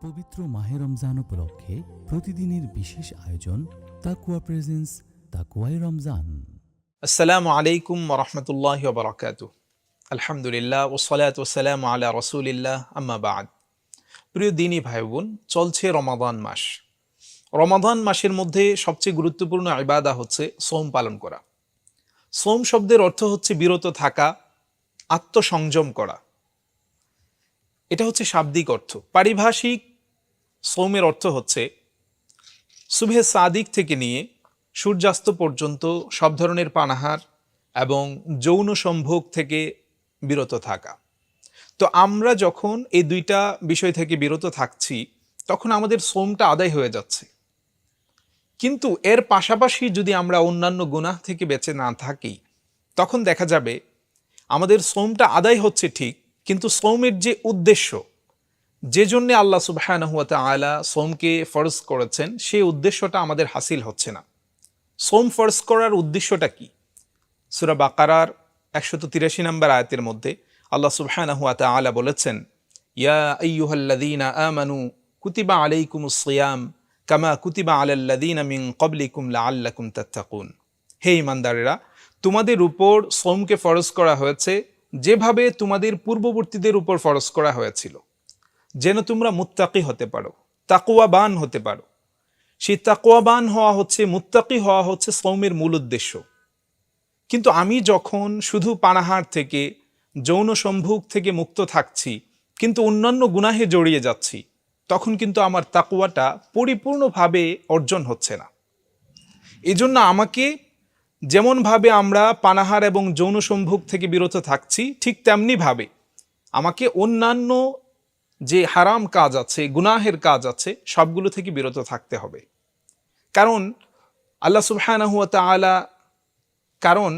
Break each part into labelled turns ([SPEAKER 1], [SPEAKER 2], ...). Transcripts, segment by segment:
[SPEAKER 1] পবিত্র মাহে রমজান উপলক্ষে প্রতিদিনের বিশেষ আয়োজন তাকওয়া প্রেজেন্স তাকওয়াই রমজান।
[SPEAKER 2] আসসালামু আলাইকুম ওয়া রাহমাতুল্লাহি ওয়া বারাকাতুহু। আলহামদুলিল্লাহ ওয়াসসালাতু ওয়াসসালামু আলা রাসূলিল্লাহ, আম্মা বা'দ। প্রিয় দিনী ভাই বোন, চলছে রমাদান মাস। রমাদান মাসের মধ্যে সবচেয়ে গুরুত্বপূর্ণ ইবাদা হচ্ছে সওম পালন করা। সওম শব্দের অর্থ হচ্ছে বিরত থাকা, আত্মসংযম করা। এটা হচ্ছে শাব্দিক অর্থ। পারিভাষিক সওমের অর্থ হচ্ছে সুবহে সাদিক থেকে নিয়ে সূর্যাস্ত পর্যন্ত সব ধরনের পানাহার এবং যৌন সম্ভোগ থেকে বিরত থাকা। তো আমরা যখন এই দুইটা বিষয় থেকে বিরত থাকছি, তখন আমাদের সওমটা আদায় হয়ে যাচ্ছে। কিন্তু এর পাশাপাশি যদি আমরা অন্যান্য গুনাহ থেকে বেঁচে না থাকি, তখন দেখা যাবে আমাদের সওমটা আদায় হচ্ছে ঠিক, কিন্তু সওমের যে উদ্দেশ্য, যে জন্য আল্লাহ সুবহানাহু ওয়া তাআলা সওমকে ফরজ করেছেন, সেই উদ্দেশ্যটা আমাদের হাসিল হচ্ছে না। সওম ফরজ করার উদ্দেশ্যটা কি? সূরা বাকারার 183 নম্বর আয়াতের মধ্যে আল্লাহ সুবহানাহু ওয়া তাআলা বলেছেন, ইয়া আইয়ুহাল্লাযীনা আমানু কুতিবা আলাইকুমুস সিয়াম কামা কুতিবা আলাল্লাযীনা মিন ক্বাবলিকুম লাআল্লাকুম তাত্তাকুন। হে ঈমানদারেরা, তোমাদের উপর সওমকে ফরজ করা হয়েছে যেভাবে তোমাদের পূর্ববর্তীদের উপর ফরজ করা হয়েছিল, যেন তোমরা মুত্তাকি হতে পারো, তাকওয়াবান হতে পারো। সেই তাকওয়াবান হওয়া হচ্ছে, মুত্তাকি হওয়া হচ্ছে সওমের মূল উদ্দেশ্য। কিন্তু আমি যখন শুধু পানাহার থেকে, যৌন সম্ভোগ থেকে মুক্ত থাকছি, কিন্তু অন্যান্য গুনাহে জড়িয়ে যাচ্ছি, তখন কিন্তু আমার তাকওয়াটা পরিপূর্ণভাবে অর্জন হচ্ছে না। এজন্য আমাকে যেমনভাবে আমরা পানাহার এবং যৌন সম্ভোগ থেকে বিরত থাকছি, ঠিক তেমনিভাবে আমাকে অন্যান্য যে হারাম কাজ আছে, গুনাহের কাজ আছে, সবগুলো থেকে বিরত থাকতে হবে। কারণ আল্লাহ সুবহানাহু ওয়া তাআলা, কারণ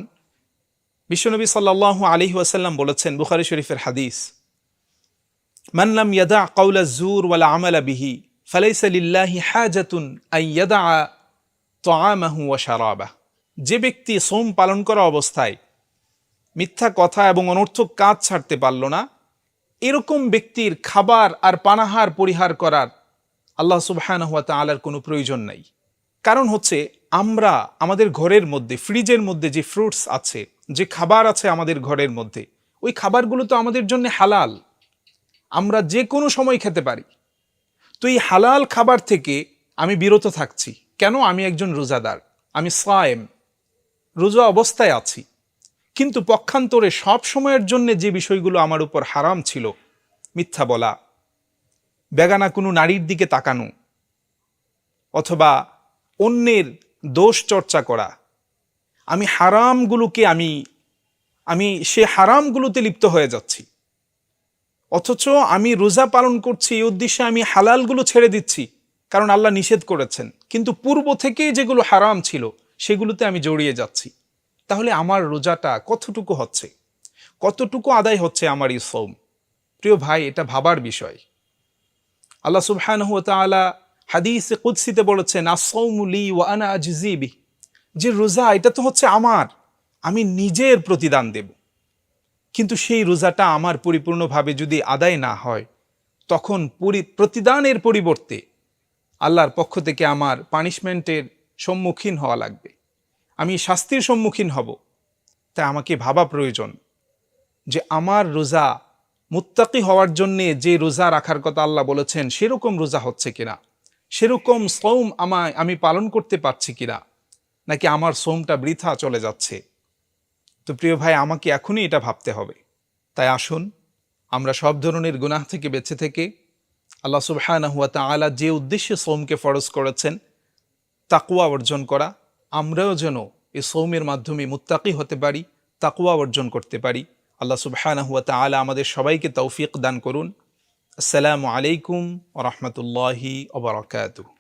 [SPEAKER 2] বিশ্বনবী সাল্লাল্লাহু আলাইহি ওয়াসাল্লাম বলেছেন, বুখারী শরীফের হাদিস, মান লাম ইয়াদা কাওলা যুর ওয়াল আমালা বিহি ফালাইসা লিল্লাহি হাজাতুন আন ইয়াদা তাআমাহু ওয়া শারাবাহু। যে ব্যক্তি সওম পালন করা অবস্থায় মিথ্যা কথা এবং অনর্থক কাজ ছাড়তে পারল না, এরকম ব্যক্তির খাবার আর পানাহার পরিহার করার আল্লাহ সুবহানাহু ওয়া তাআলার কোনো প্রয়োজন নাই। কারণ হচ্ছে, আমরা আমাদের ঘরের মধ্যে, ফ্রিজের মধ্যে যে ফ্রুটস আছে, যে খাবার আছে আমাদের ঘরের মধ্যে, ওই খাবারগুলো তো আমাদের জন্য হালাল, আমরা যে কোনো সময় খেতে পারি। তো এই হালাল খাবার থেকে আমি বিরত থাকছি কেন? আমি একজন রোজাদার, আমি সায়েম, রোজা অবস্থায় আছি। কিন্তু পক্ষান্তরে সব সময়ের জন্য যে বিষয়গুলো আমার উপর হারাম ছিল, মিথ্যা বলা, বেগানা কোনো নারীর দিকে তাকানো, অথবা অন্যের দোষ চর্চা করা, আমি হারামগুলোকে আমি সে হারামগুলোতে লিপ্ত হয়ে যাচ্ছি। অথচ আমি রোজা পালন করছি এই উদ্দেশ্যে আমি হালালগুলো ছেড়ে দিচ্ছি, কারণ আল্লাহ নিষেধ করেছেন, কিন্তু পূর্ব থেকেই যেগুলো হারাম ছিল সেগুলোতে আমি জড়িয়ে যাচ্ছি। তাহলে আমার রোজাটা কতটুকু হচ্ছে, কতটুকু আদায় হচ্ছে আমার এই সওম? প্রিয় ভাই, এটা ভাবার বিষয়। আল্লাহ সুবহানাহু ওয়া তাআলা হাদিসে কুদসিতে বলেছেন, আস-সাওমু লি ওয়া আনা আজজি বিহি, যে রোজা এটা তো হচ্ছে আমার, আমি নিজের প্রতিদান দেব। কিন্তু সেই রোজাটা আমার পরিপূর্ণভাবে যদি আদায় না হয়, তখন প্রতিদানের পরিবর্তে আল্লাহর পক্ষ থেকে আমার পানিশমেন্টের সম্মুখীন হওয়া লাগবে, আমি শাস্তির সম্মুখীন হব। তাই আমাকে ভাবা প্রয়োজন যে আমার রোজা মুত্তাকি হওয়ার জন্যে যে রোজা রাখার কথা আল্লাহ বলেছেন, সেরকম রোজা হচ্ছে কিনা, সেরকম সওম আমি পালন করতে পারছি কিনা, নাকি আমার সওমটা বৃথা চলে যাচ্ছে। তো প্রিয় ভাই, আমাকে এখনই এটা ভাবতে হবে। তাই আসুন আমরা সব ধরনের গুনাহ থেকে বেঁচে থেকে আল্লাহ সুবহানাহু ওয়া তাআলা যে উদ্দেশ্যে সওমকে ফরজ করেছেন, তাকওয়া অর্জন করা, আমরাও যেন এই সওমের মাধ্যমে মুত্তাকি হতে পারি, তাকওয়া অর্জন করতে পারি। আল্লাহ সুবহানাহু ওয়া তাআলা আমাদের সবাইকে তৌফিক দান করুন। আসসালামু আলাইকুম ওয়া রাহমাতুল্লাহি ওয়া বারাকাতুহু।